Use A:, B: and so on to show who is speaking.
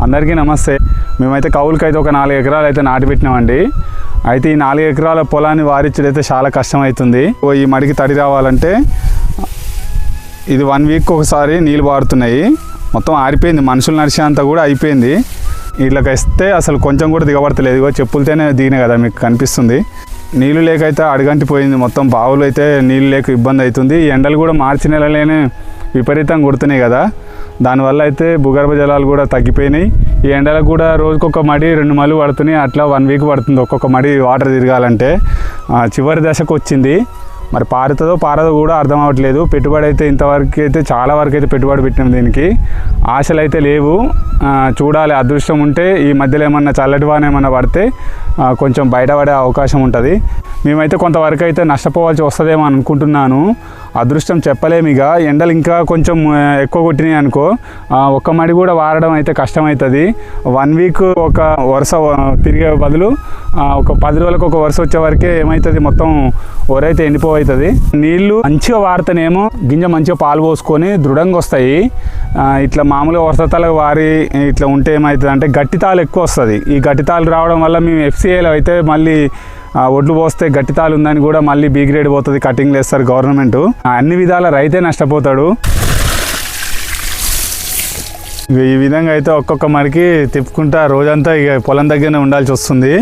A: అందరికీ నమస్తే. మేమైతే కౌలుకైతే ఒక 4 ఎకరాలు అయితే నాటి పెట్టినామండి. అయితే ఈ 4 ఎకరాల పొలాన్ని వారిచ్చడైతే చాలా కష్టం అవుతుంది. ఈ మడికి తడి రావాలంటే ఇది 1 వీక్ ఒకసారి నీళ్ళు పారుతున్నాయి. మొత్తం ఆరిపోయింది, మనుషులు నడిచేంత కూడా అయిపోయింది. ఇట్లకి వస్తే అసలు కొంచెం కూడా దిగబడతలేదు. ఇగో చెప్పులతోనే దిగినాయి కదా, మీకు కనిపిస్తుంది. నీళ్ళు లేకైతే అడుగంటిపోయింది మొత్తం. బావులు అయితే నీళ్ళు లేక ఇబ్బంది అవుతుంది. ఈ ఎండలు కూడా మార్చి నెలలోనే విపరీతంగా కొడుతున్నాయి కదా, దానివల్ల అయితే భూగర్భ జలాలు కూడా తగ్గిపోయినాయి. ఈ ఎండలకు కూడా రోజుకొక మడి 2 మళ్ళు పడుతున్నాయి. అట్లా 1 వీక్ పడుతుంది ఒక్కొక్క మడి వాటర్ తిరగాలంటే. చివరి దశకు వచ్చింది. మరి పారుతుందో పారదో కూడా అర్థం అవ్వట్లేదు. పెట్టుబడి అయితే ఇంతవరకు అయితే చాలా వరకు అయితే పెట్టుబడి పెట్టినాం. దీనికి ఆశలు అయితే లేవు. చూడాలి, అదృష్టం ఉంటే ఈ మధ్యలో ఏమన్నా చల్లటి వాన ఏమన్నా పడితే కొంచెం బయటపడే అవకాశం ఉంటుంది. మేమైతే కొంతవరకు అయితే నష్టపోవాల్సి వస్తుందేమో అనుకుంటున్నాను. అదృష్టం చెప్పలేము. ఇక ఎండలు ఇంకా కొంచెం ఎక్కువ కొట్టినాయి అనుకో, ఒక్క మడి కూడా వారడం అయితే కష్టమవుతుంది. 1 వీక్ ఒక వరుస తిరిగే బదులు ఒక 10 రోజులకు ఒక వరుస వచ్చే వరకే ఏమవుతుంది, మొత్తం ఒరైతే ఎండిపోతుంది. నీళ్ళు మంచిగా వారితేనేమో గింజ మంచిగా పాలు పోసుకొని దృఢంగా వస్తాయి. ఇట్లా మామూలుగా వరుసతాలకు వారి ఇట్లా ఉంటే ఏమవుతుంది అంటే గట్టితాలు ఎక్కువ వస్తుంది. ఈ గట్టితాలు రావడం వల్ల మేము FCAలో అయితే మళ్ళీ ఒడ్లు పోస్తే గట్టితాలు ఉందని కూడా మళ్ళీ B గ్రేడ్ పోతుంది, కటింగ్లు వేస్తారు గవర్నమెంట్. అన్ని విధాల రైతే నష్టపోతాడు. ఈ విధంగా అయితే ఒక్కొక్క మరికి తిప్పుకుంటా రోజంతా ఇక పొలం దగ్గరనే ఉండాల్సి వస్తుంది.